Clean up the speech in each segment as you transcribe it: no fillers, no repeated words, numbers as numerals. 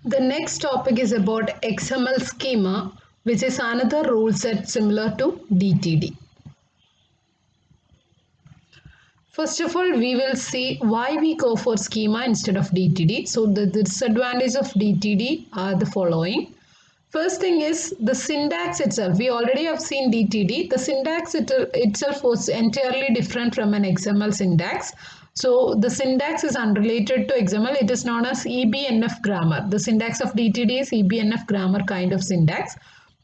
The next topic is about XML schema, which is another rule set similar to DTD. First of all, we will see why we go for schema instead of DTD. So the disadvantage of DTD are the following. First thing is the syntax itself. We already have seen DTD. The syntax itself was entirely different from an XML syntax. So the syntax is unrelated to XML. It is known as EBNF grammar. The syntax of DTD is EBNF grammar kind of syntax.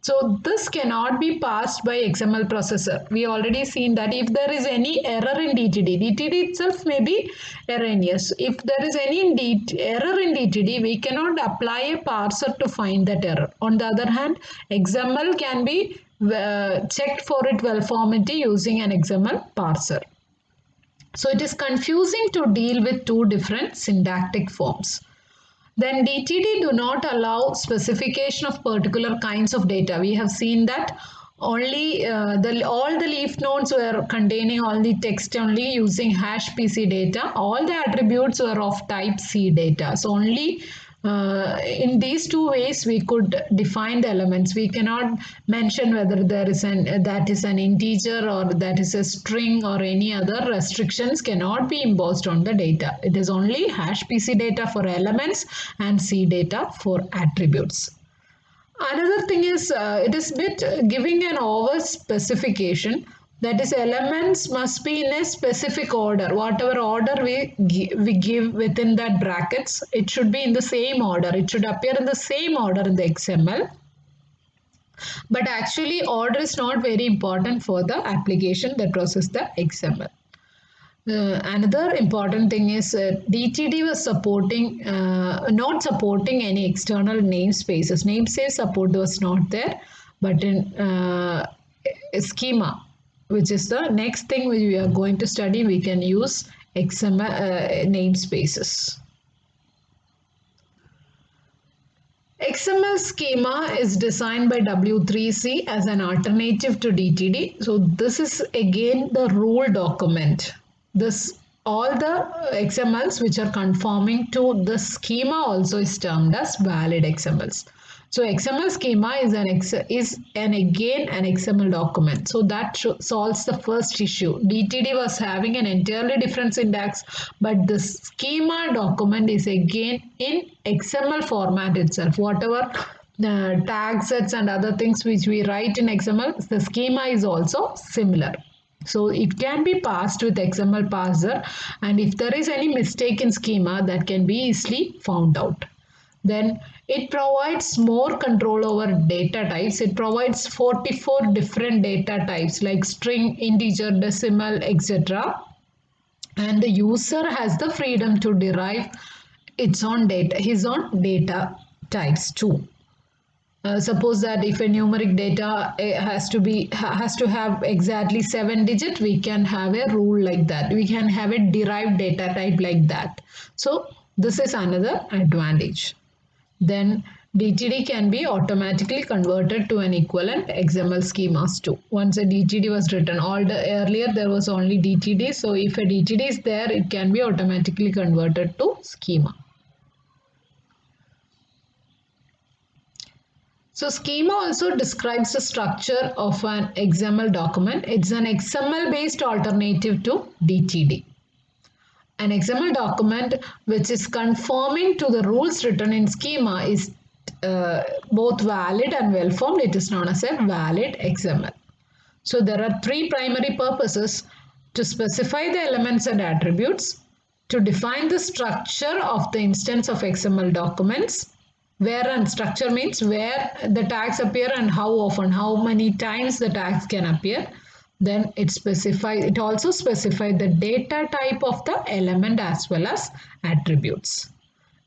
So this cannot be passed by XML processor. We already seen that if there is any error in DTD, DTD itself may be erroneous. If there is any error in DTD, we cannot apply a parser to find that error. On the other hand, XML can be checked for its well-formatty using an XML parser. So it is confusing to deal with two different syntactic forms. Then DTD do not allow specification of particular kinds of data. We have seen that only all the leaf nodes were containing all the text only using hash PC data. All the attributes were of type C data. So only in these two ways we could define the elements. We cannot mention whether that is an integer or that is a string or any other restrictions cannot be imposed on the data. It is only hash PC data for elements and C data for attributes. Another thing is it is bit giving an over specification, that is elements must be in a specific order. Whatever order we give within that brackets, it should be in the same order. It should appear in the same order in the XML. But actually order is not very important for the application that processes the XML. Another important thing is DTD was not supporting any external namespaces. Namespace support was not there, but in schema, which is the next thing we are going to study, we can use XML namespaces. XML schema is designed by W3C as an alternative to DTD. So this is again the rule document. All the XMLs which are conforming to the schema also is termed as valid XMLs. So XML schema is again an XML document. So that solves the first issue. DTD was having an entirely different syntax, but the schema document is again in XML format itself. Whatever tag sets and other things which we write in XML, the schema is also similar. So it can be passed with XML parser, and if there is any mistake in schema, that can be easily found out. Then it provides more control over data types. It provides 44 different data types like string, integer, decimal, etc. And the user has the freedom to derive his own data types too. Suppose that if a numeric data has to have exactly 7 digits, we can have a rule like that. We can have a derived data type like that. So this is another advantage. Then DTD can be automatically converted to an equivalent XML schemas too. Once a DTD was written, earlier there was only DTD. So if a DTD is there, it can be automatically converted to schema. So schema also describes the structure of an XML document. It's an XML based alternative to DTD. An XML document which is conforming to the rules written in schema is both valid and well formed. It is known as a valid XML. So there are three primary purposes: to specify the elements and attributes, to define the structure of the instance of XML documents, where, and structure means where the tags appear and how often, how many times the tags can appear. Then it also specifies the data type of the element as well as attributes.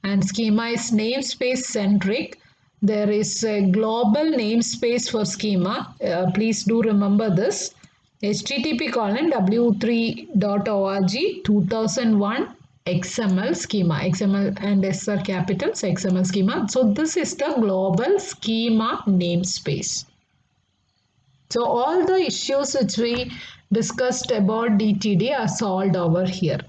And schema is namespace centric. There is a global namespace for schema. Please do remember this. http:/w3.org 2001 XML schema. XML and S are capitals, XML schema. So this is the global schema namespace. So all the issues which we discussed about DTD are solved over here.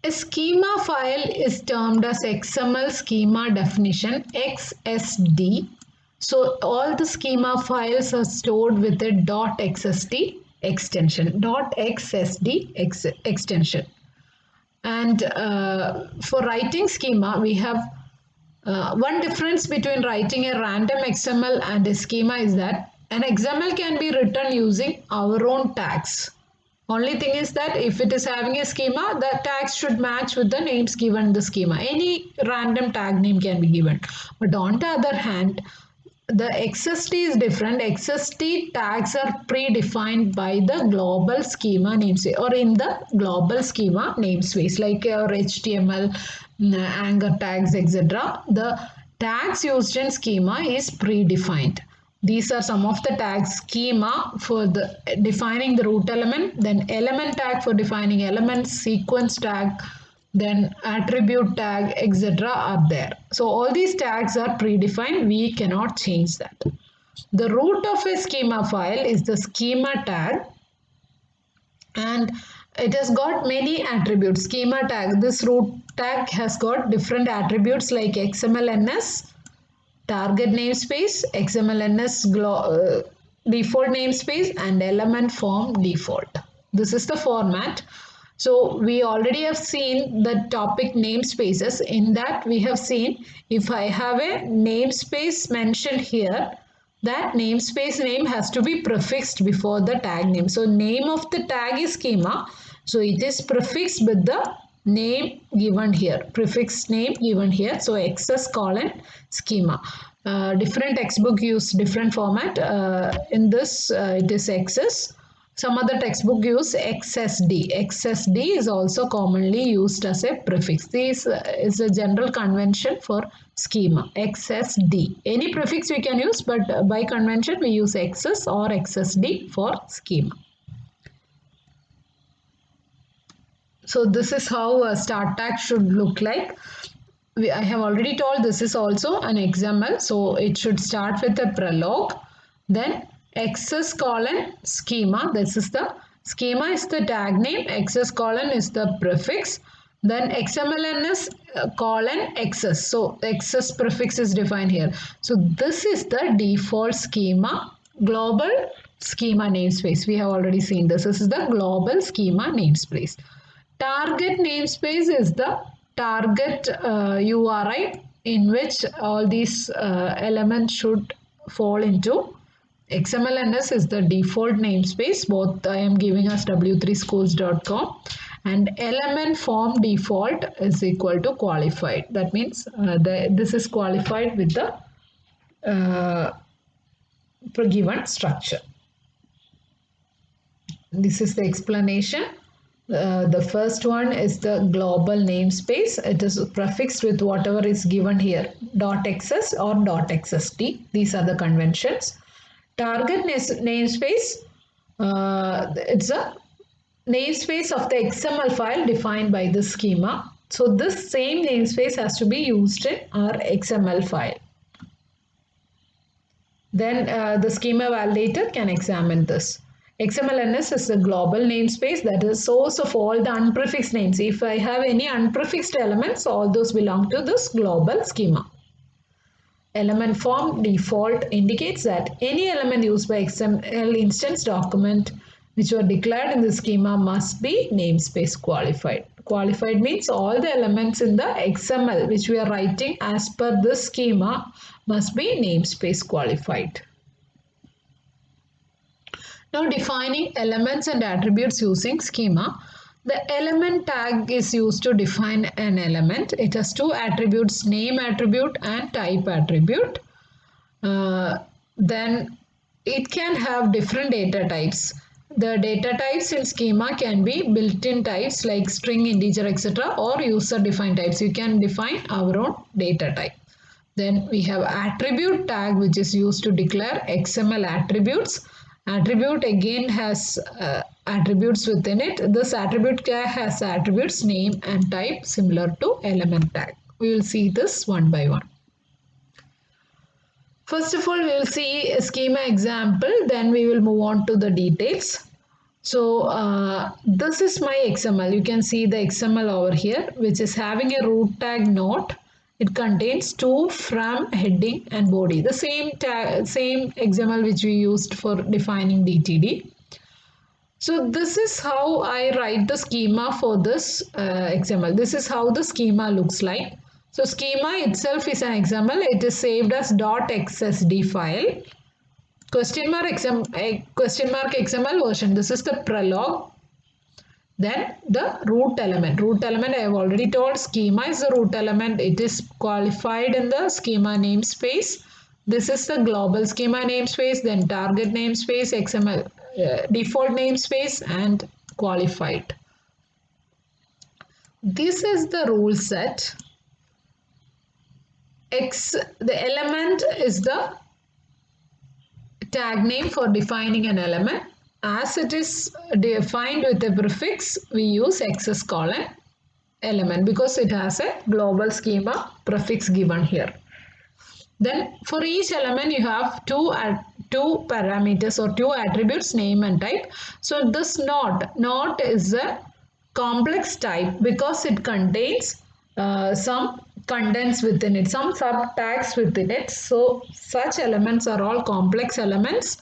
A schema file is termed as XML schema definition XSD. So all the schema files are stored with a .xsd extension, .xsd extension. And for writing schema, we have one difference between writing a random XML and a schema is that an XML can be written using our own tags. Only thing is that if it is having a schema, the tags should match with the names given in the schema. Any random tag name can be given. But on the other hand, the XSD is different. XSD tags are predefined by the global schema namespace or in the global schema namespace like your HTML, Anchor tags, etc. The tags used in schema is predefined. These are some of the tags: schema for the defining the root element, then element tag for defining elements, sequence tag, then attribute tag, etc. are there. So all these tags are predefined. We cannot change that. The root of a schema file is the schema tag, and it has got many attributes. Schema tag, this root tag has got different attributes like XMLNS, target namespace, XMLNS default namespace, and element form default. This is the format. So we already have seen the topic namespaces. In that we have seen if I have a namespace mentioned here, that namespace name has to be prefixed before the tag name. So name of the tag is schema. So it is prefixed with the name given here, prefix name given here. So XS colon schema. Different textbook use different format. In this it is XS. Some other textbook use XSD. XSD is also commonly used as a prefix. This is a general convention for schema. XSD. Any prefix we can use, but by convention we use XS or XSD for schema. So this is how a start tag should look like. I have already told this is also an XML. So it should start with a prologue. Then XS colon schema. This is the schema is the tag name. XS colon is the prefix. Then XMLNS colon XS. So XS prefix is defined here. So this is the default schema global schema namespace. We have already seen this. This is the global schema namespace. Target namespace is the target URI in which all these elements should fall into. XMLNS is the default namespace. Both I am giving us w3schools.com, and element form default is equal to qualified. That means this is qualified with the given structure. This is the explanation. The first one is the global namespace. It is prefixed with whatever is given here, .xs or .xsd. These are the conventions. Target namespace, it's a namespace of the XML file defined by the schema. So this same namespace has to be used in our XML file. Then the schema validator can examine this. XMLNS is a global namespace, that is source of all the unprefixed names. If I have any unprefixed elements, all those belong to this global schema. Element form default indicates that any element used by XML instance document which were declared in the schema must be namespace qualified. Qualified means all the elements in the XML which we are writing as per this schema must be namespace qualified. Now defining elements and attributes using schema. The element tag is used to define an element. It has two attributes, name attribute and type attribute. Then it can have different data types. The data types in schema can be built-in types like string, integer, etc. or user-defined types. You can define our own data type. Then we have attribute tag which is used to declare XML attributes. Attribute again has attributes within it. This attribute tag has attributes name and type similar to element tag. We will see this one by one. First of all, we will see a schema example, then we will move on to the details. So this is my XML. You can see the XML over here, which is having a root tag note. It contains to, from, heading and body. The same tag, same XML which we used for defining DTD. So this is how I write the schema for this XML. This is how the schema looks like. So schema itself is an XML. It is saved as .xsd file. Question mark XML version. This is the prologue. Then the root element. Root element I have already told. Schema is the root element. It is qualified in the schema namespace. This is the global schema namespace. Then target namespace, XML default namespace, and qualified. This is the rule set. The element is the tag name for defining an element. As it is defined with a prefix, we use XS colon element because it has a global schema prefix given here. Then for each element you have two parameters or two attributes, name and type. So this not is a complex type because it contains some contents within it, some subtags within it. So such elements are all complex elements.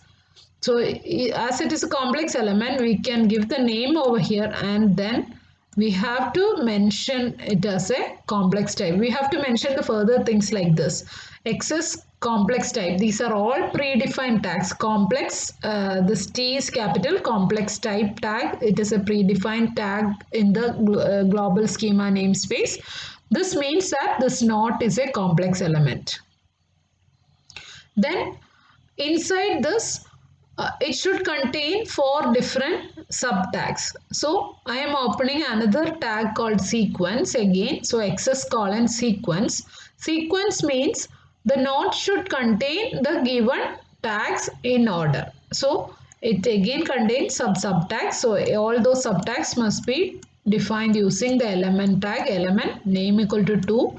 So as it is a complex element, we can give the name over here and then we have to mention it as a complex type. We have to mention the further things like this. XS complex type. These are all predefined tags. Complex, this T is capital, complex type tag. It is a predefined tag in the global schema namespace. This means that this not is a complex element. Then inside this, it should contain 4 different subtags. So I am opening another tag called sequence again. So XS colon sequence. Sequence means the node should contain the given tags in order. So it again contains subtags. So all those subtags must be defined using the element tag, element name equal to 2,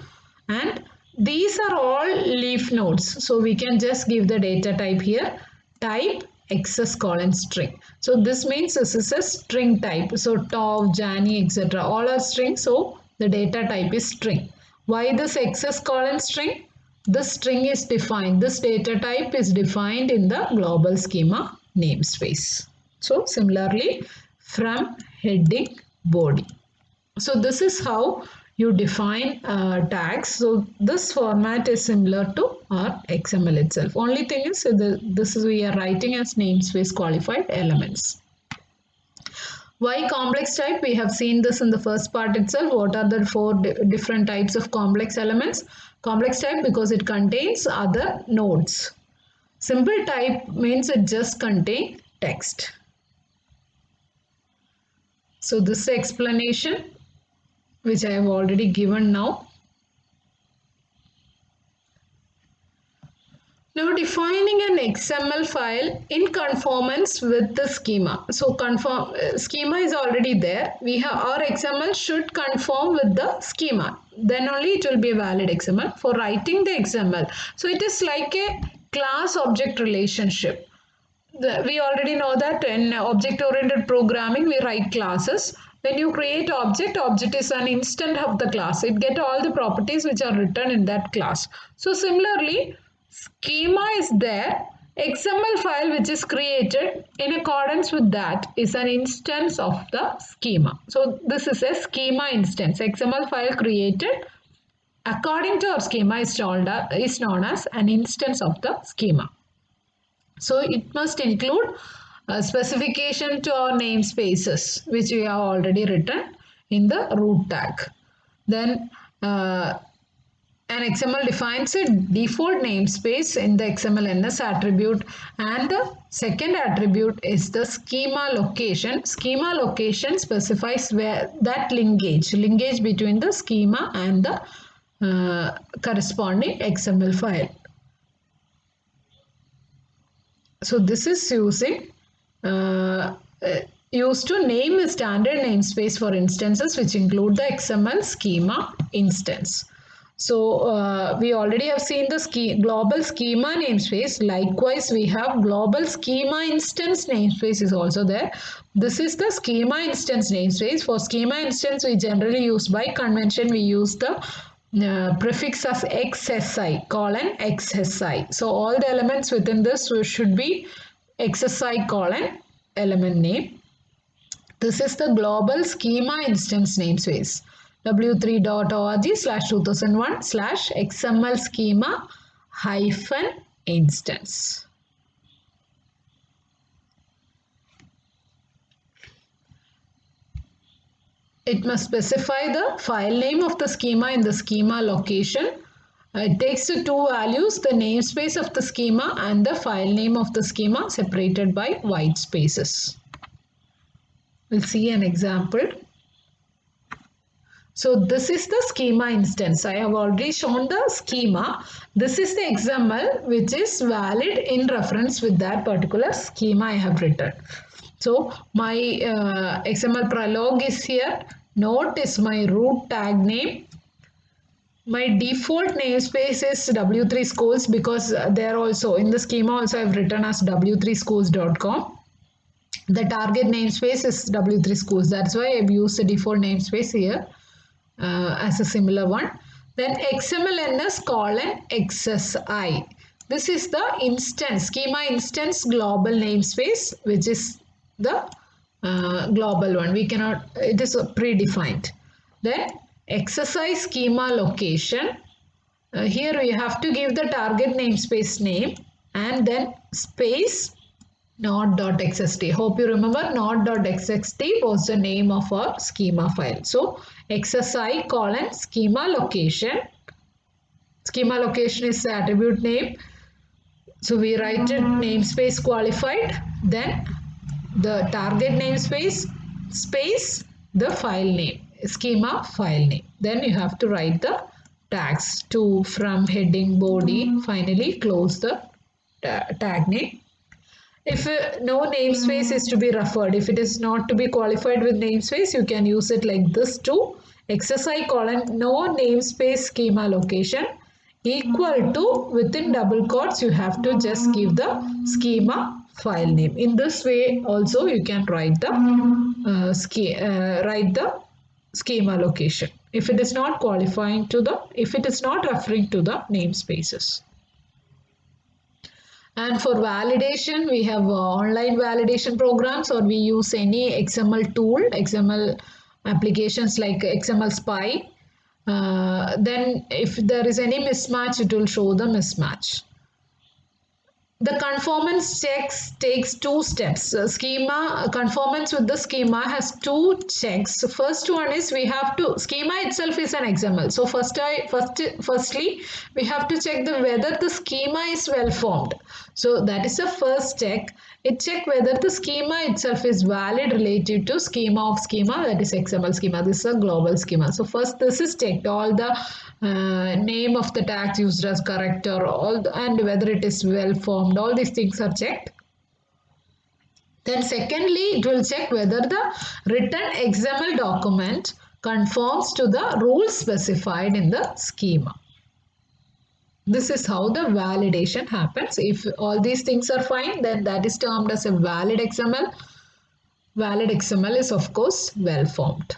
and these are all leaf nodes. So we can just give the data type here, type XS colon string. So this means this is a string type. So Tov, Jani, etc. all are string. So the data type is string. Why this XS colon string? This string is defined. This data type is defined in the global schema namespace. So similarly, from, heading, body. So this is how you define tags. So this format is similar to our XML itself. Only thing is this is we are writing as namespace qualified elements. Why complex type? We have seen this in the first part itself. What are the 4 different types of complex elements? Complex type because it contains other nodes. Simple type means it just contains text. So this is the explanation which I have already given now. Now defining an XML file in conformance with the schema. So schema is already there. Our XML should conform with the schema. Then only it will be a valid XML. For writing the XML, so it is like a class object relationship. We already know that in object-oriented programming we write classes. When you create object is an instance of the class. It gets all the properties which are written in that class. So similarly, schema is there. XML file which is created in accordance with that is an instance of the schema. So this is a schema instance. XML file created according to our schema is known as an instance of the schema. So it must include a specification to our namespaces which we have already written in the root tag. Then an XML defines a default namespace in the XML-NS attribute, and the second attribute is the schema location. Schema location specifies where that linkage between the schema and the corresponding XML file. So this is used to name a standard namespace for instances which include the XML schema instance. So we already have seen the global schema namespace. Likewise, we have global schema instance namespace is also there. This is the schema instance namespace. For schema instance, we generally use by convention, we use the prefix as XSI, colon XSI. So all the elements within this should be XSI colon element name. This is the global schema instance namespace. w3.org/2001/xml schema hyphen instance. It must specify the file name of the schema in the schema location. It takes the two values, the namespace of the schema and the file name of the schema separated by white spaces. We'll see an example. So this is the schema instance. I have already shown the schema. This is the XML which is valid in reference with that particular schema I have written. So my XML prologue is here. Note is my root tag name. My default namespace is W3 schools because there also in the schema also I have written as w3schools.com. The target namespace is W3 schools. That's why I've used the default namespace here as a similar one. Then XMLNS colon XSI. This is the instance, schema instance global namespace, which is the global one. We cannot, it is predefined. Then XSI schema location. Here we have to give the target namespace name and then space node.txt. Hope you remember node.txt was the name of our schema file. So XSI colon schema location. Schema location is the attribute name. So we write it namespace qualified. Then the target namespace space the file name, schema file name. Then you have to write the tags to, from, heading, body. Finally close the tag name. If no namespace is to be referred, if it is not to be qualified with namespace, you can use it like this too. XSI colon no namespace schema location equal to, within double quotes you have to just give the schema file name. In this way also you can write the schema location if it is not qualifying to the, if it is not referring to the namespaces. And for validation, we have online validation programs, or we use any XML tool, XML applications like XML Spy. Then if there is any mismatch, it will show the mismatch. The conformance checks takes two steps. Schema conformance with the schema has two checks. First one is we have to, schema itself is an XML. So firstly we have to check whether the schema is well formed. So that is the first check. It check whether the schema itself is valid relative to schema of schema, that is XML schema. This is a global schema. So first this is checked, all the name of the tags used as correct or all the, and whether it is well formed, all these things are checked. Then secondly, it will check whether the written XML document conforms to the rules specified in the schema. This is how the validation happens. If all these things are fine, then that is termed as a valid XML. Valid XML is of course well formed.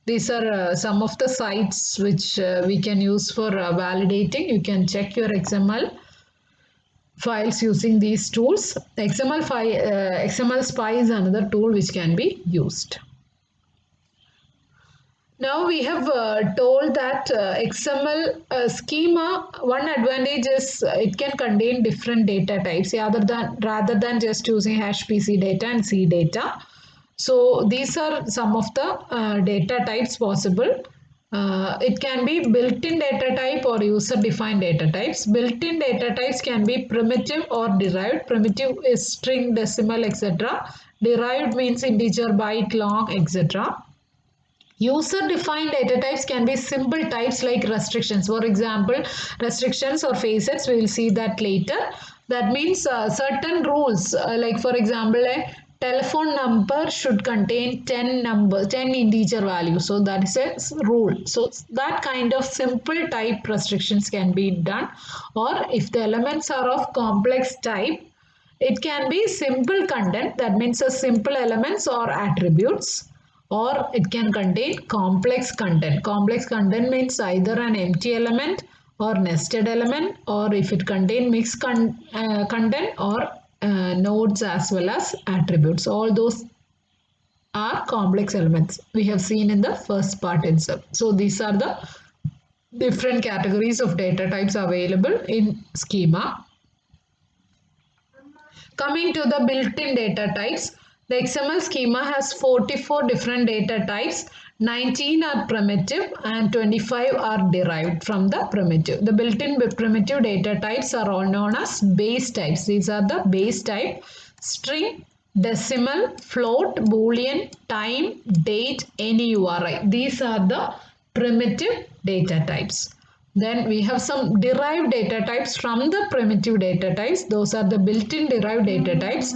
These are some of the sites which we can use for validating. You can check your XML files using these tools. XML Spy is another tool which can be used. Now we have told that XML schema, one advantage is it can contain different data types rather than just using HPC data and C data. So these are some of the data types possible. It can be built-in data type or user-defined data types. Built-in data types can be primitive or derived. Primitive is string, decimal, etc. Derived means integer, byte, long, etc. User-defined data types can be simple types like restrictions. For example, restrictions or facets, we will see that later. That means certain rules, like for example, telephone number should contain 10 integer values. So that is a rule. So that kind of simple type restrictions can be done. Or if the elements are of complex type, it can be simple content, that means a simple elements or attributes, or it can contain complex content. Complex content means either an empty element or nested element, or if it contain mixed content or nodes as well as attributes. All those are complex elements we have seen in the first part itself. So these are the different categories of data types available in schema. Coming to the built-in data types, the XML schema has 44 different data types. 19 are primitive and 25 are derived from the primitive. The built-in primitive data types are all known as base types. These are the base type: string, decimal, float, boolean, time, date, any URI. These are the primitive data types. Then we have some derived data types from the primitive data types. Those are the built-in derived data types.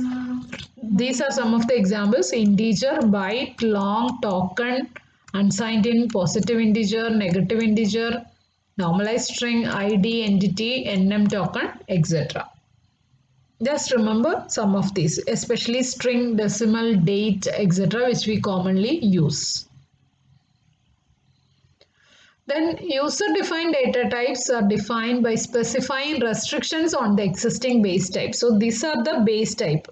These are some of the examples: integer, byte, long, token, unsigned int, positive integer, negative integer, normalized string, id, entity, nm token, etc. Just remember some of these, especially string, decimal, date, etc., which we commonly use. Then user-defined data types are defined by specifying restrictions on the existing base type. So these are the base type.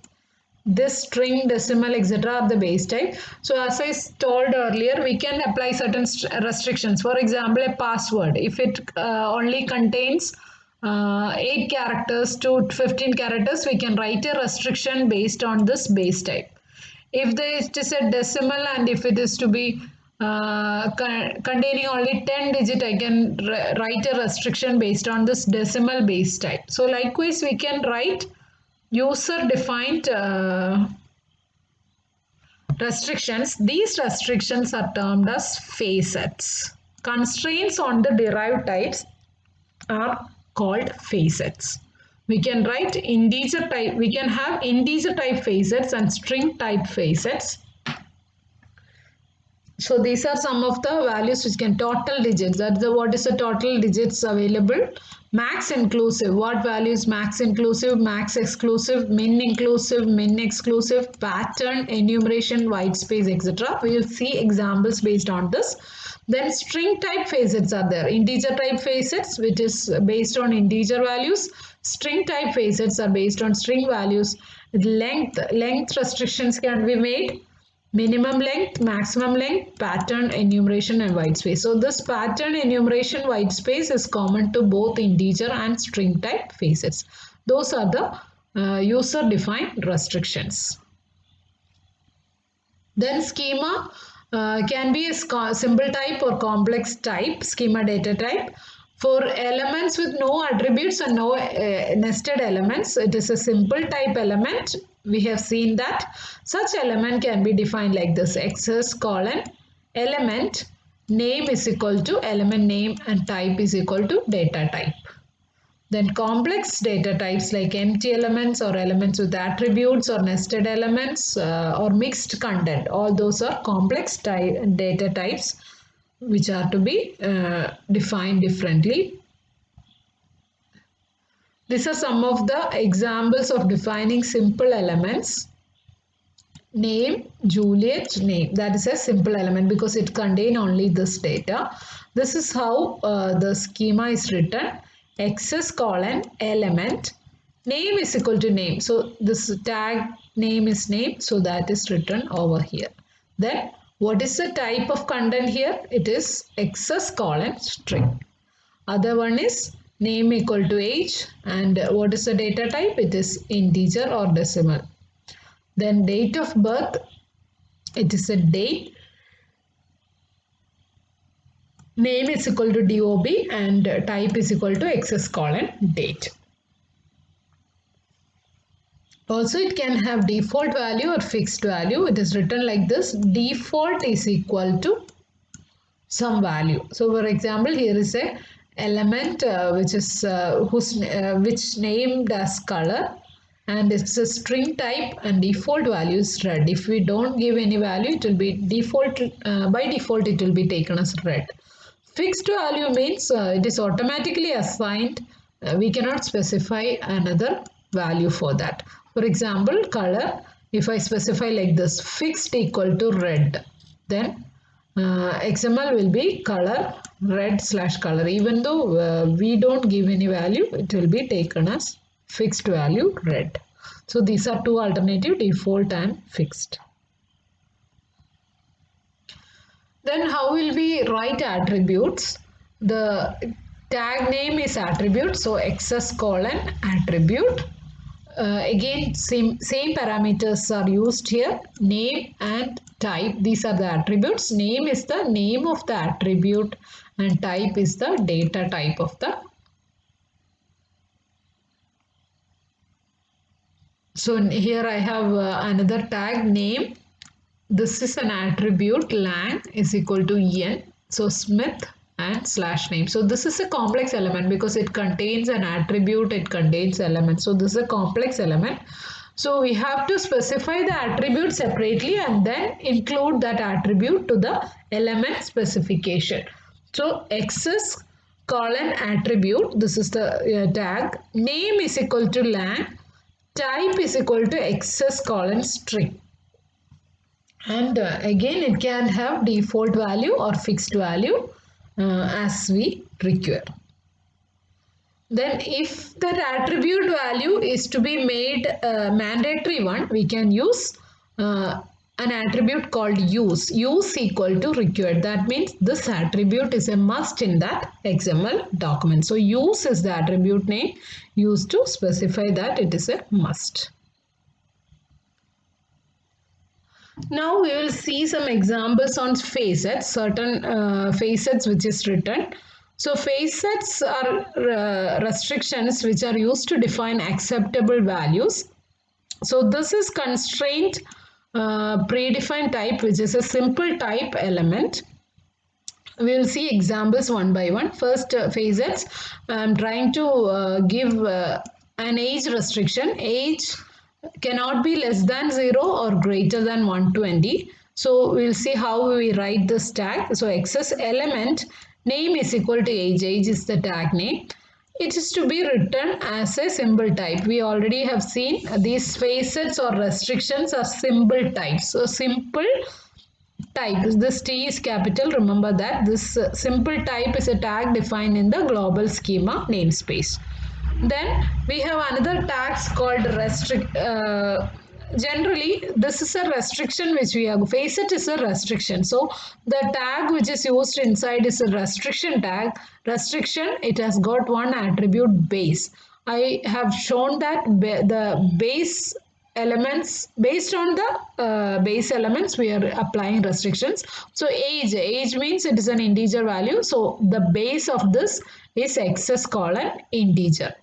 This string, decimal, etc. are the base type. So as I told earlier, we can apply certain restrictions. For example, a password. If it only contains 8 characters to 15 characters, we can write a restriction based on this base type. If it is a decimal and if it is to be containing only 10 digit, I can write a restriction based on this decimal base type. So likewise, we can write user defined restrictions. These restrictions are termed as facets. Constraints on the derived types are called facets. We can write integer type, we can have integer type facets and string type facets. So these are some of the values which can total digits. That's the what is the total digits available. Max inclusive. What value is max inclusive, max exclusive, min inclusive, min exclusive, pattern, enumeration, white space, etc. We will see examples based on this. Then string type facets are there. Integer type facets, which is based on integer values. String type facets are based on string values. Length restrictions can be made. Minimum length, maximum length, pattern, enumeration and white space. So this pattern, enumeration, white space is common to both integer and string type facets. Those are the user defined restrictions. Then schema can be a simple type or complex type, schema data type. For elements with no attributes and no nested elements, it is a simple type element. We have seen that such element can be defined like this: access colon element name is equal to element name and type is equal to data type. Then complex data types like empty elements or elements with attributes or nested elements or mixed content, all those are complex data types which are to be defined differently. These are some of the examples of defining simple elements. Name, Juliet, name. That is a simple element because it contains only this data. This is how the schema is written. Access colon element. Name is equal to name. So this tag name is name. So that is written over here. Then what is the type of content here? It is access colon string. Other one is name equal to age, and what is the data type? It is integer or decimal. Then date of birth, it is a date. Name is equal to DOB and type is equal to access colon date. Also, it can have default value or fixed value. It is written like this: default is equal to some value. So for example, here is a element which is which named as color. and it's a string type and default value is red. If we don't give any value, it will be default, by default it will be taken as red. Fixed value means it is automatically assigned. We cannot specify another value for that. For example, color, if I specify like this, fixed equal to red, then XML will be color red / color. Even though we don't give any value, it will be taken as fixed value red. So these are two alternative, default and fixed. Then how will we write attributes? The tag name is attribute, so XS colon attribute. Again, same parameters are used here, name and type. These are the attributes. Name is the name of the attribute and type is the data type of the. So here I have another tag name. This is an attribute lang is equal to en. So Smith and /name. So this is a complex element because it contains an attribute, it contains element. So this is a complex element. So we have to specify the attribute separately and then include that attribute to the element specification. So XS colon attribute, this is the tag, name is equal to lang, type is equal to XS colon string. And again it can have default value or fixed value as we require. Then if that attribute value is to be made a mandatory one, we can use an attribute called use. Use equal to required. That means this attribute is a must in that XML document. So use is the attribute name used to specify that it is a must. Now we will see some examples on facets, certain facets which is written. So facets are restrictions which are used to define acceptable values. So this is constraint predefined type which is a simple type element. We will see examples one by one. First facets, I am trying to give an age restriction. Age cannot be less than 0 or greater than 120. So we'll see how we write this tag. So XS element name is equal to age. Age is the tag name. It is to be written as a symbol type. We already have seen these facets or restrictions are symbol types. So simple type, this T is capital. Remember that this simple type is a tag defined in the global schema namespace. Then we have another tags called restrict. Generally, this is a restriction which we have. Facet is a restriction. So the tag which is used inside is a restriction tag. Restriction, it has got one attribute base. I have shown that the base elements, based on the base elements, we are applying restrictions. So age means it is an integer value. So the base of this is XS colon integer.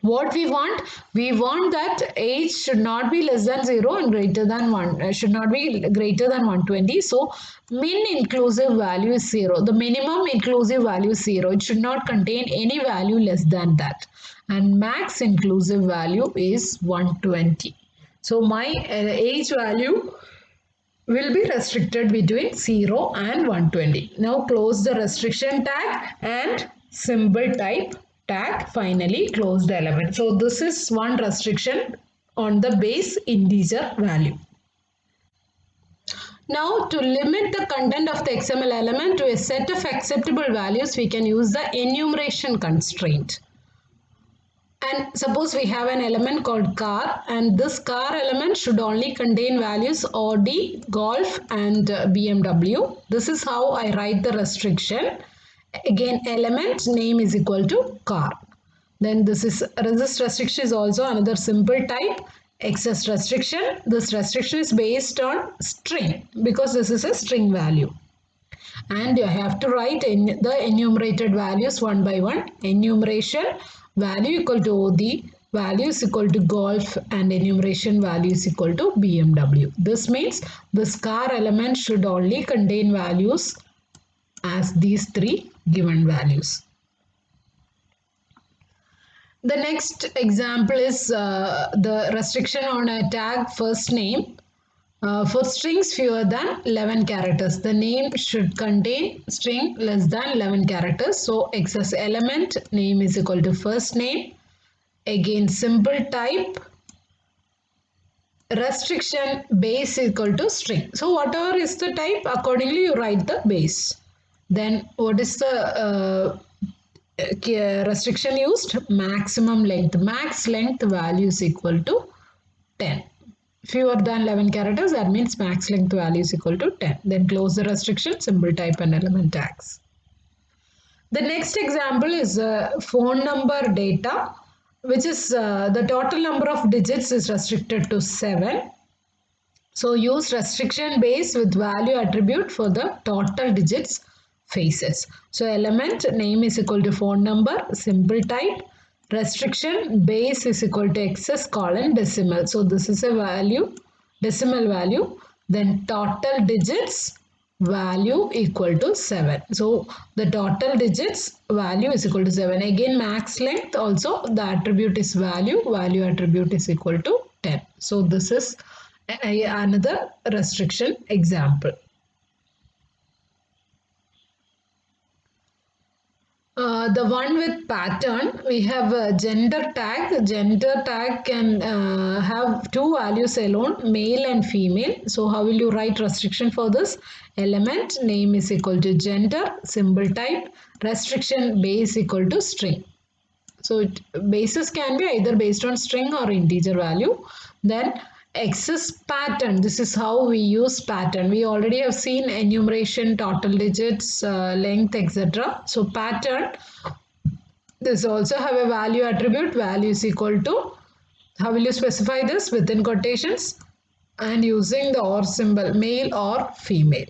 What we want that age should not be less than 0 and greater than 1, should not be greater than 120. So min inclusive value is 0. The minimum inclusive value is 0. It should not contain any value less than that. And max inclusive value is 120. So my age value will be restricted between 0 and 120. Now close the restriction tag and symbol type tag, finally close the element. So this is one restriction on the base integer value. Now to limit the content of the XML element to a set of acceptable values, we can use the enumeration constraint. And suppose we have an element called car, and this car element should only contain values Audi, Golf and BMW. This is how I write the restriction. Again, element name is equal to car. Then this restriction is also another simple type. XS restriction. This restriction is based on string because this is a string value. And you have to write in the enumerated values one by one. Enumeration value equal to OD, value is equal to Golf and enumeration value is equal to BMW. This means this car element should only contain values as these three given values. The next example is the restriction on a tag first name. For strings fewer than 11 characters, the name should contain string less than 11 characters. So excess element name is equal to first name. Again simple type restriction base equal to string. So whatever is the type, accordingly you write the base. Then what is the restriction used? Maximum length. Max length value is equal to 10. Fewer than 11 characters, that means max length value is equal to 10. Then close the restriction, symbol type and element tags. The next example is phone number data, which is the total number of digits is restricted to 7. So use restriction base with value attribute for the total digits faces. So element name is equal to phone number, simple type, restriction base is equal to excess colon decimal. So this is a value, decimal value, then total digits value equal to 7. So the total digits value is equal to 7. Again max length also the attribute is value, value attribute is equal to 10. So this is another restriction example. The one with pattern, we have a gender tag. Gender tag can have two values alone, male and female. So how will you write restriction for this? Element name is equal to gender, symbol type, restriction base equal to string. So bases can be either based on string or integer value. Then excess pattern, this is how we use pattern. We already have seen enumeration, total digits, length, etc. So pattern, this also have a value attribute, value is equal to, how will you specify this? Within quotations and using the or symbol, male or female.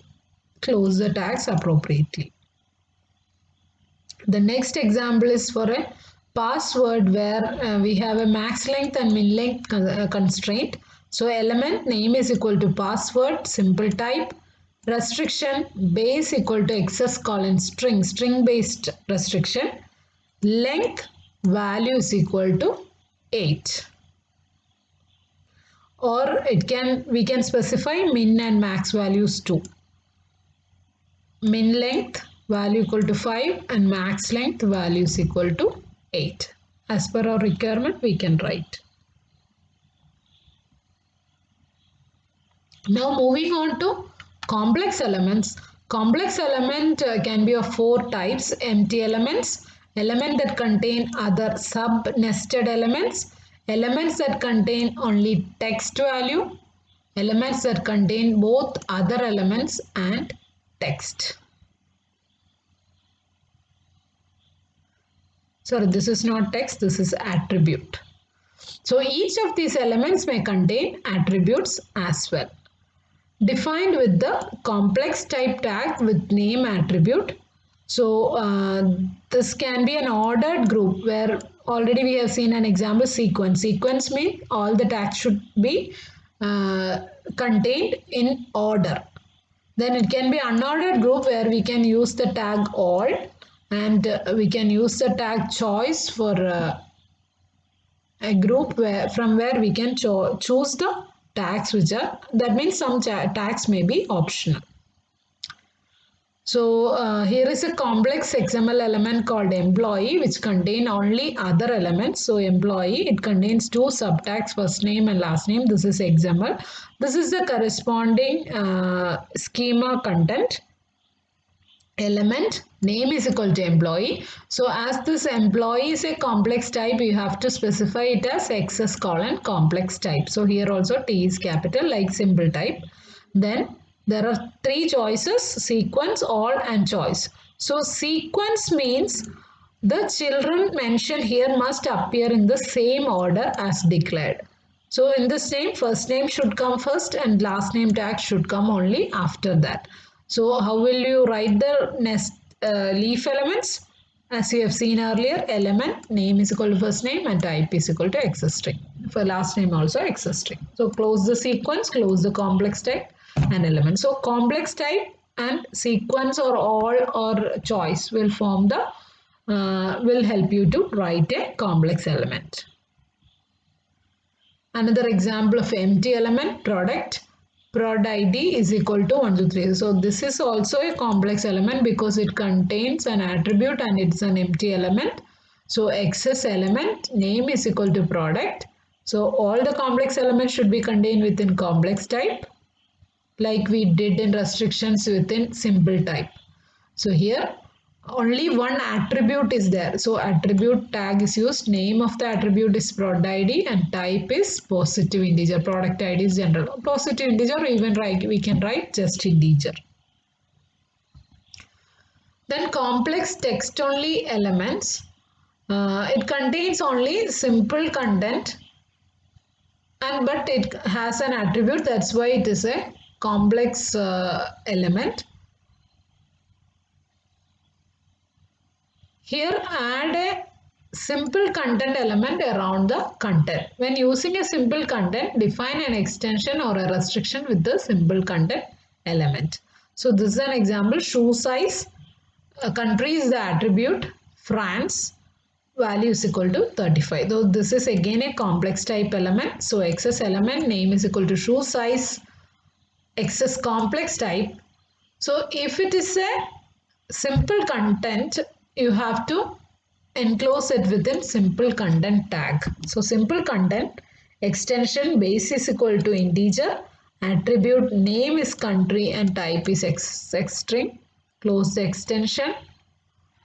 Close the tags appropriately. The next example is for a password where we have a max length and min length constraint. So element name is equal to password, simple type, restriction base equal to excess colon string, string based restriction, length value is equal to 8. Or we can specify min and max values too. Min length value equal to 5 and max length value is equal to 8. As per our requirement, we can write. Now moving on to complex elements. Complex element can be of 4 types. Empty elements, element that contain other sub-nested elements, elements that contain only text value, elements that contain both other elements and text. Sorry, this is not text, this is attribute. So each of these elements may contain attributes as well. Defined with the complex type tag with name attribute. So this can be an ordered group where already we have seen an example sequence. Sequence means all the tags should be contained in order. Then it can be unordered group where we can use the tag all and we can use the tag choice for a group from where we can choose the tags which are, that means some tags may be optional. So here is a complex XML element called employee which contain only other elements. So employee, it contains two subtags, first name and last name. This is XML. This is the corresponding schema content. Element name is equal to employee. So as this employee is a complex type, you have to specify it as XS colon complex type. So here also T is capital like symbol type. Then there are 3 choices: sequence, all and choice. So sequence means the children mentioned here must appear in the same order as declared. So in the same, first name should come first and last name tag should come only after that. So how will you write the leaf elements? As you have seen earlier, element name is equal to first name and type is equal to XS string. For last name also XS string. So close the sequence, close the complex type and element. So complex type and sequence or all or choice will form the will help you to write a complex element. Another example of empty element, product. Prod ID is equal to 1, 2, 3. So this is also a complex element because it contains an attribute and it's an empty element. So excess element name is equal to product. So all the complex elements should be contained within complex type, like we did in restrictions within simple type. So here only one attribute is there. So attribute tag is used. Name of the attribute is prod ID and type is positive integer. Product ID is general. Positive integer even we can write just integer. Then complex text only elements. It contains only simple content but it has an attribute, that's why it is a complex element. Here add a simple content element around the content. When using a simple content, define an extension or a restriction with the simple content element. So this is an example. Shoe size, country is the attribute, France, value is equal to 35. Though this is again a complex type element. So excess element name is equal to shoe size, excess complex type. So if it is a simple content, you have to enclose it within simple content tag. So simple content extension base is equal to integer, attribute name is country and type is X string. Close the extension.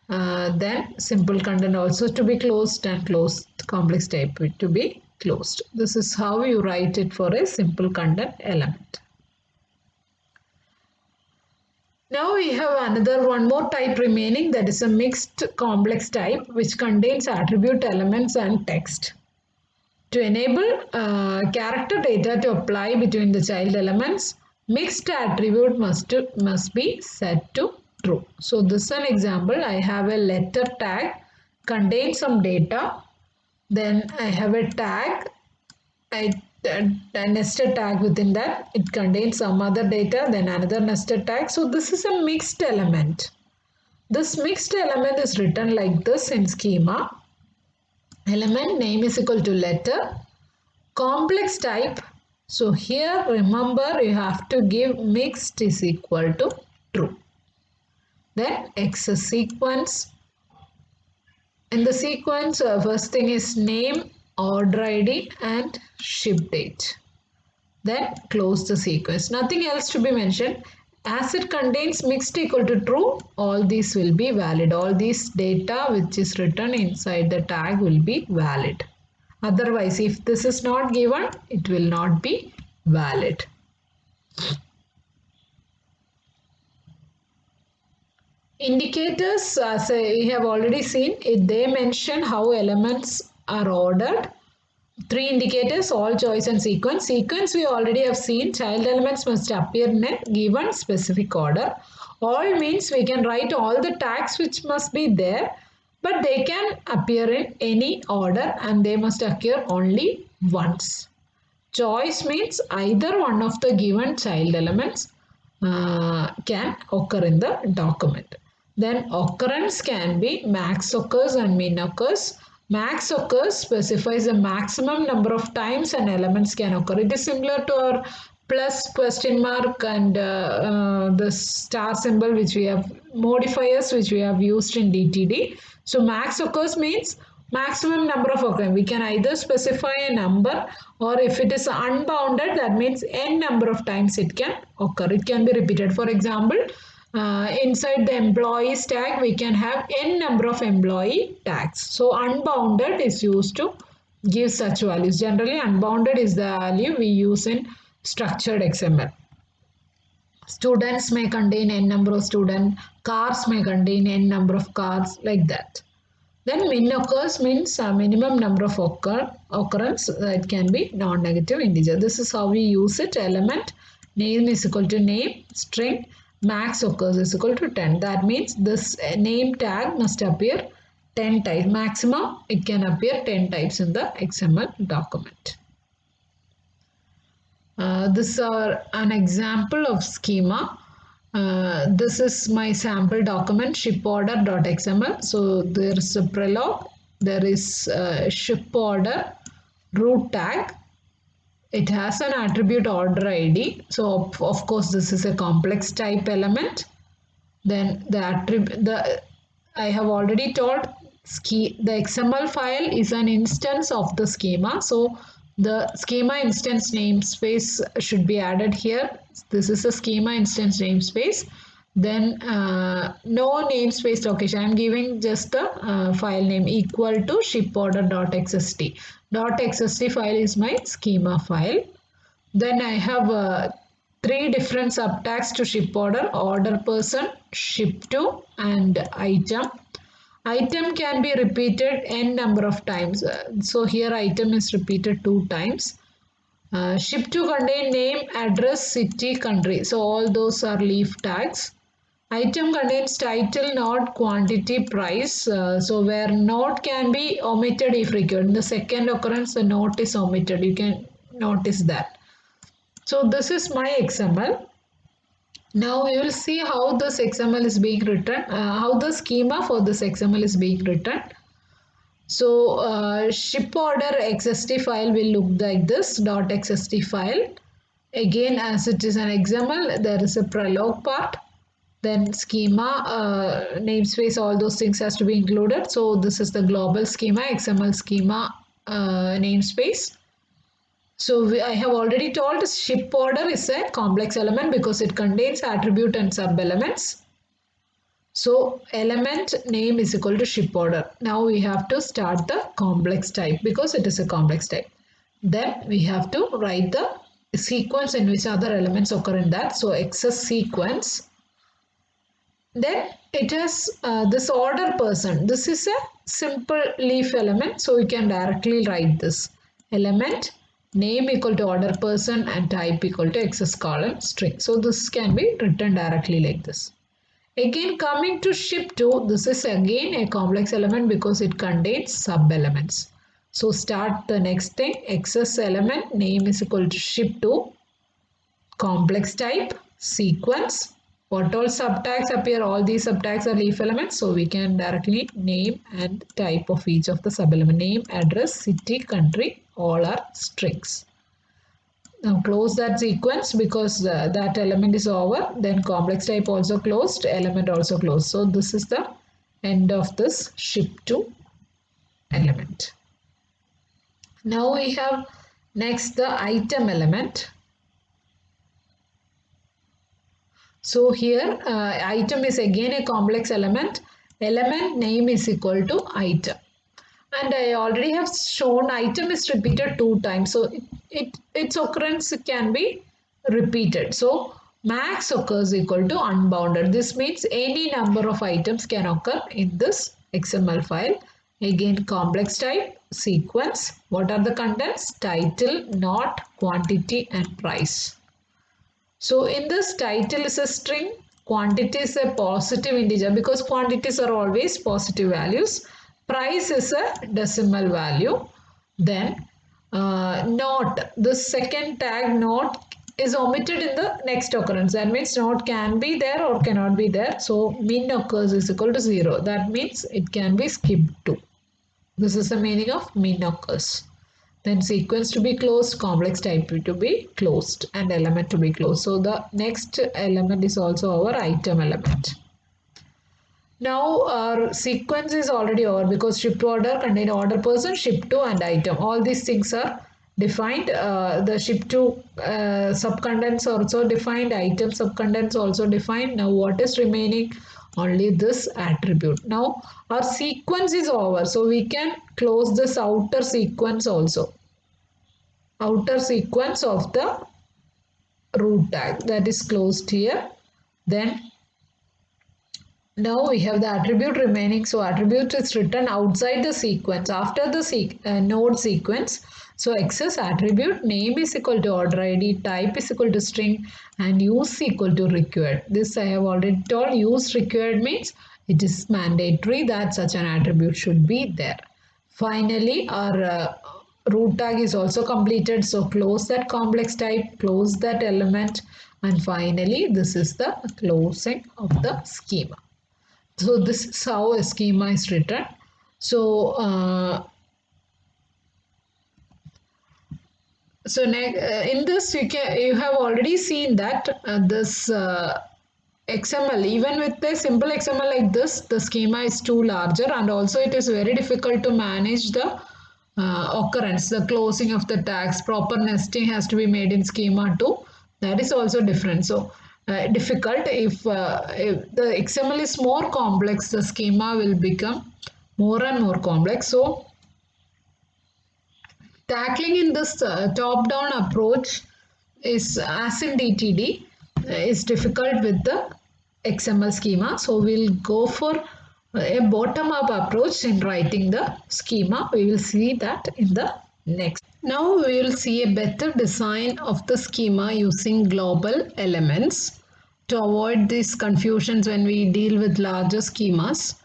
Then simple content also to be closed and closed complex type to be closed. This is how you write it for a simple content element. Now we have one more type remaining, that is a mixed complex type which contains attribute elements and text. To enable character data to apply between the child elements, mixed attribute must be set to true. So this is an example. I have a letter tag contains some data. Then I have a tag. A nested tag within that, it contains some other data, then another nested tag. So this is a mixed element. This mixed element is written like this in schema. Element name is equal to letter, complex type. So here remember you have to give mixed is equal to true. Then excess sequence. In the sequence, first thing is name, order ID and ship date. Then close the sequence. Nothing else to be mentioned. As it contains mixed equal to true, all these will be valid. All these data which is written inside the tag will be valid. Otherwise, if this is not given, it will not be valid. Indicators, as we have already seen, they mention how elements are ordered. 3 indicators, all, choice and sequence. Sequence we already have seen. Child elements must appear in a given specific order. All means we can write all the tags which must be there, but they can appear in any order and they must occur only once. Choice means either one of the given child elements can occur in the document. Then occurrence can be max occurs and min occurs. Max occurs specifies the maximum number of times an elements can occur. It is similar to our plus, question mark and the star symbol which we have, modifiers which we have used in DTD. So max occurs means maximum number of occurrence. We can either specify a number, or if it is unbounded, that means n number of times it can occur. It can be repeated. For example, inside the employees tag, we can have n number of employee tags. So unbounded is used to give such values. Generally, unbounded is the value we use in structured XML. Students may contain n number of students, cars may contain n number of cars, like that. Then min occurs means minimum number of occurrence. It can be non-negative integer. This is how we use it. Element name is equal to name, string max occurs is equal to 10. That means this name tag must appear 10 times. Maximum it can appear 10 times in the XML document. This is an example of schema. This is my sample document ship order.xml. So there is a prologue, there is a ship order, root tag. It has an attribute order ID. So of course this is a complex type element. Then the attribute, I have already told the XML file is an instance of the schema. So the schema instance namespace should be added here. This is a schema instance namespace. Then no namespace location. I am giving just the file name equal to shiporder.xst. .xst file is my schema file. Then I have three different subtags to ship order person, ship to, and item. Item can be repeated n number of times. So here item is repeated 2 times. Ship to contain name, address, city, country. So all those are leaf tags. Item contains title, note, quantity, price. So where note can be omitted if required. In the second occurrence, the note is omitted. You can notice that. So this is my XML. Now we will see how this XML is being written, how the schema for this XML is being written. So ship order XST file will look like this .xst file. Again, as it is an XML, there is a prologue part. Then schema, namespace, all those things has to be included. So this is the global schema, XML schema namespace. So I have already told ship order is a complex element because it contains attribute and sub elements. So element name is equal to ship order. Now we have to start the complex type because it is a complex type. Then we have to write the sequence in which other elements occur in that. So access sequence. Then it has this order person. This is a simple leaf element. So we can directly write this element name equal to order person and type equal to access colon string. So this can be written directly like this. Again coming to ship to, this is again a complex element because it contains sub elements. So start the next thing, access element name is equal to ship to, complex type, sequence. What all subtags appear? All these subtags are leaf elements. So we can directly name and type of each of the sub element. Name, address, city, country, all are strings. Now close that sequence because that element is over. Then complex type also closed, element also closed. So this is the end of this ship to element. Now we have next the item element. So here item is again a complex element. Element name is equal to item. And I already have shown item is repeated 2 times. So its occurrence can be repeated. So max occurs equal to unbounded. This means any number of items can occur in this XML file. Again complex type, sequence. What are the contents? Title, not, quantity and price. So in this title is a string, quantity is a positive integer because quantities are always positive values. Price is a decimal value. Then not, the second tag not is omitted in the next occurrence. That means not can be there or cannot be there. So min occurs is equal to 0. That means it can be skipped to. This is the meaning of min occurs. Then sequence to be closed, complex type to be closed and element to be closed. So the next element is also our item element. Now our sequence is already over because ship order contain order person, ship to and item. All these things are defined. The ship to subcontents also defined, item subcontents also defined. Now what is remaining? Only this attribute. Now our sequence is over. So we can close this outer sequence also. Outer sequence of the root tag that is closed here. Then now we have the attribute remaining. So attribute is written outside the sequence after the node sequence. So access attribute name is equal to order ID, type is equal to string and use equal to required. This I have already told. Use required means it is mandatory that such an attribute should be there. Finally our root tag is also completed. So close that complex type, close that element. And finally, this is the closing of the schema. So this is how a schema is written. So in this you have already seen that this XML, even with a simple XML like this, the schema is too larger, and also it is very difficult to manage the occurrence, the closing of the tags. Proper nesting has to be made in schema too. That is also different. So difficult. If the XML is more complex, the schema will become more and more complex. So tackling in this top-down approach is as in DTD is difficult with the XML schema. So we'll go for a bottom-up approach in writing the schema. We will see that in the next. Now we will see a better design of the schema using global elements to avoid these confusions when we deal with larger schemas.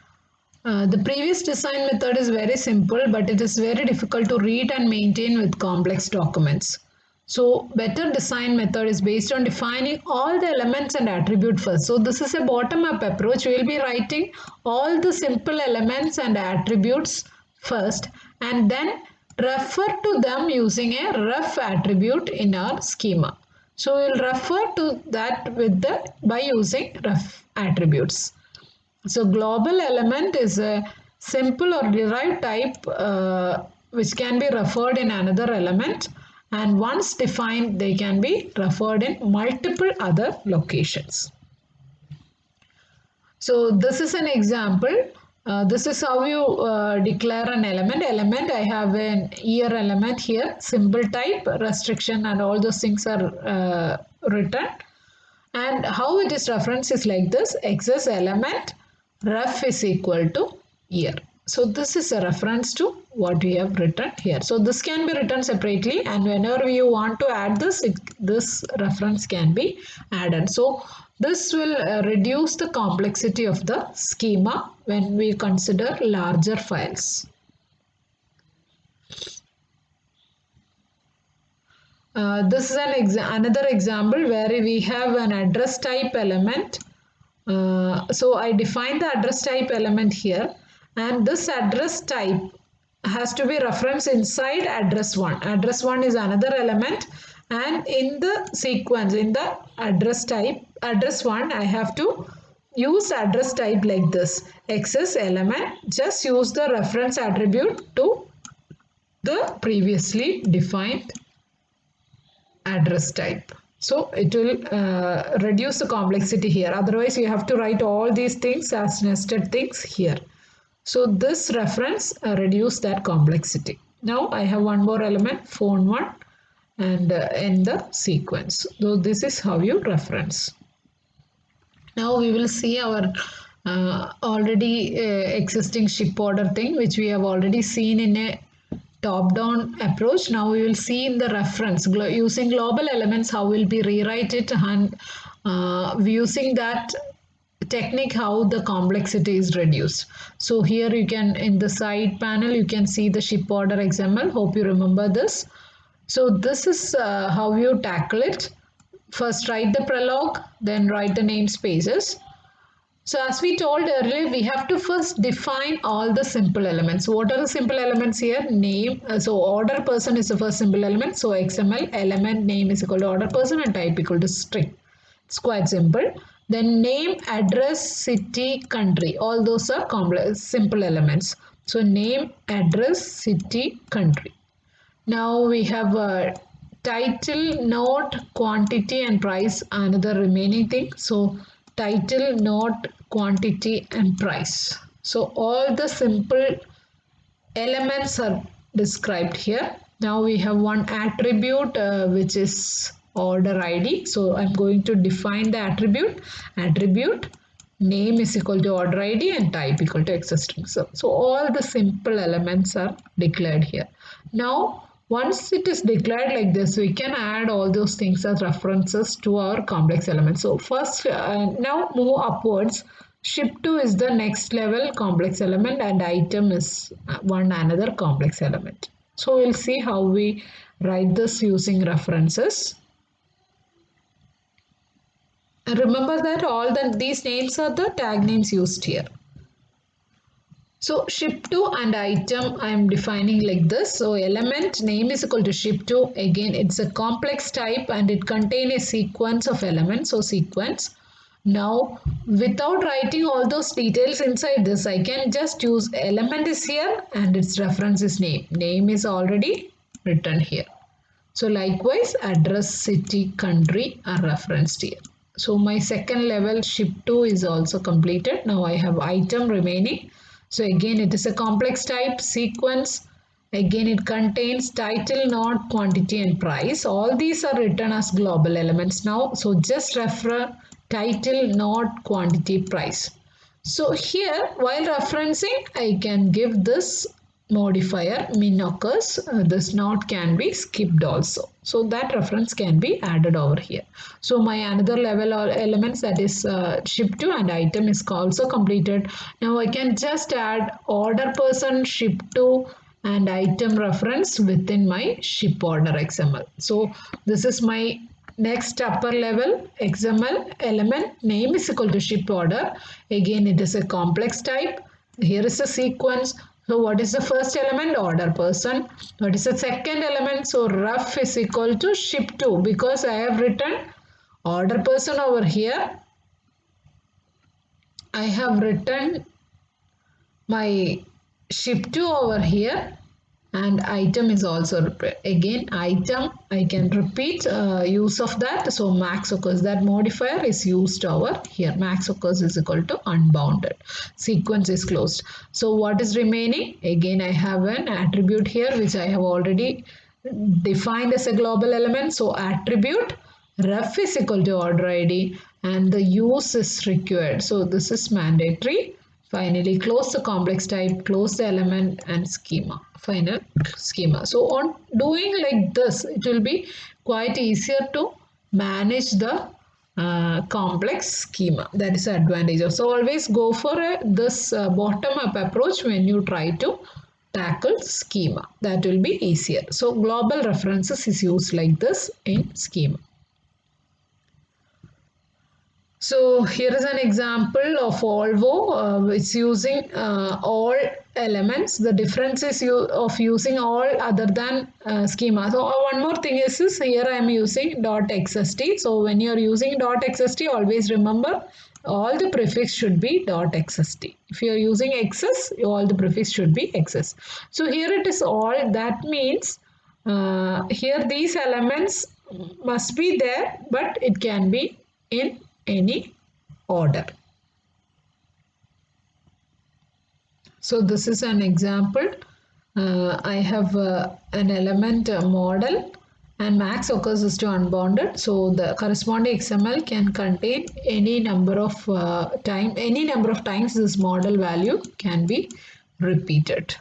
The previous design method is very simple, but it is very difficult to read and maintain with complex documents. So better design method is based on defining all the elements and attribute first. So this is a bottom-up approach. We will be writing all the simple elements and attributes first, and then refer to them using a ref attribute in our schema. So we will refer to that by using ref attributes. So global element is a simple or derived type which can be referred in another element, and once defined they can be referred in multiple other locations. So this is an example. This is how you declare an element. I have an year element here, symbol type, restriction, and all those things are written. And how it is referenced is like this: access element ref is equal to year. So this is a reference to what we have written here. So this can be written separately, and whenever you want to add this, this reference can be added. So this will reduce the complexity of the schema when we consider larger files. This is another example where we have an address type element. So I define the address type element here, and this address type has to be referenced inside address 1. Address 1 is another element, and in the sequence, in the address type, address 1, I have to use address type like this: access element, just use the reference attribute to the previously defined address type. So it will reduce the complexity here. Otherwise, you have to write all these things as nested things here. So this reference reduce that complexity. Now I have one more element, phone 1, and in the sequence. So this is how you reference. Now we will see our already existing ship order thing, which we have already seen in a top-down approach. Now we will see in the reference using global elements how we'll be rewrite it, and using that technique how the complexity is reduced. So here you can, in the side panel, you can see the ship order XML. Hope you remember this. So this is how you tackle it. First write the prologue, then write the namespaces. So as we told earlier, we have to first define all the simple elements. So what are the simple elements here? Name. So order person is the first simple element. So XML element name is equal to order person and type equal to string. It's quite simple. Then name, address, city, country. All those are complex, simple elements. So name, address, city, country. Now we have a title, note, quantity and price, another remaining thing. So title, note, quantity and price. So all the simple elements are described here. Now we have one attribute which is order ID. So I'm going to define the attribute. Attribute name is equal to order ID and type equal to access string. So all the simple elements are declared here. Now once it is declared like this, we can add all those things as references to our complex elements. So first, now move upwards. Ship2 is the next level complex element, and item is one another complex element. So we'll see how we write this using references. And remember that all these names are the tag names used here. So ship to and item I am defining like this. So element name is equal to ship to. Again, it's a complex type and it contains a sequence of elements. So sequence. Now, without writing all those details inside this, I can just use element is here and its reference is name. Name is already written here. So likewise, address, city, country are referenced here. So my second level ship to is also completed. Now I have item remaining. So again, it is a complex type sequence. Again, it contains title, not quantity and price. All these are written as global elements now. So just refer title, not quantity, price. So here, while referencing, I can give this modifier min occurs. This not can be skipped also. So that reference can be added over here. So my another level or elements, that is ship to and item, is also completed. Now I can just add order person, ship to and item reference within my ship order XML. So this is my next upper level XML element name is equal to ship order. Again, it is a complex type. Here is a sequence. So what is the first element? Order person. What is the second element? So ref is equal to ship to, because I have written order person over here. I have written my ship to over here, and item is also again item I can repeat use of that. So max occurs, that modifier is used over here. Max occurs is equal to unbounded. Sequence is closed. So what is remaining? Again, I have an attribute here which I have already defined as a global element. So attribute ref is equal to order ID and the use is required. So this is mandatory. Finally, close the complex type, close the element and schema. Final schema. So on doing like this, it will be quite easier to manage the complex schema. That is the advantage. So always go for this bottom-up approach when you try to tackle schema. That will be easier. So global references is used like this in schema. So here is an example of Volvo. It's using all elements. The difference is of using all other than schema. So one more thing is here I am using .xst. So when you are using .xst, always remember all the prefix should be .xst. If you are using XS, all the prefix should be XS. So here it is all. That means here these elements must be there, but it can be in any order. So this is an example. I have an element model and max occurs is to unbounded. So the corresponding XML can contain any number of times this model value can be repeated.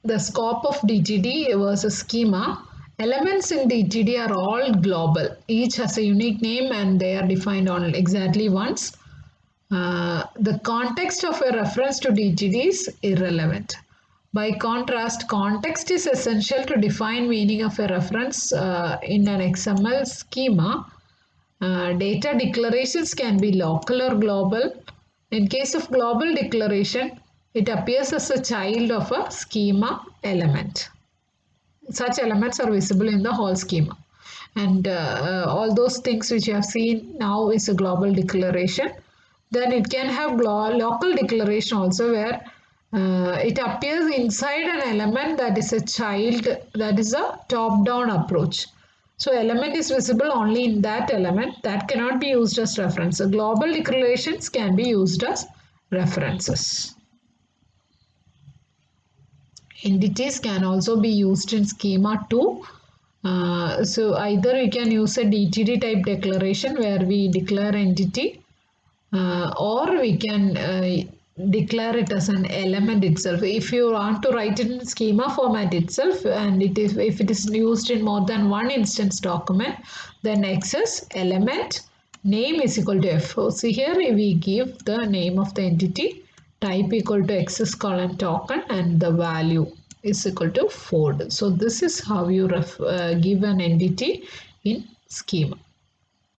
The scope of DTD versus schema. Elements in DTD are all global. Each has a unique name and they are defined on exactly once. The context of a reference to DTD is irrelevant. By contrast, context is essential to define meaning of a reference in an XML schema. Data declarations can be local or global. In case of global declaration, it appears as a child of a schema element. Such elements are visible in the whole schema. And all those things which you have seen now is a global declaration. Then it can have local declaration also, where it appears inside an element that is a child, that is a top-down approach. So element is visible only in that element. That cannot be used as reference. So global declarations can be used as references. Entities can also be used in schema too. So either we can use a DTD type declaration where we declare entity, or we can declare it as an element itself. If you want to write it in schema format itself, and if it is used in more than one instance document, then access element name is equal to F. So here we give the name of the entity, type equal to access colon token, and the value is equal to Ford. So this is how you give an entity in schema.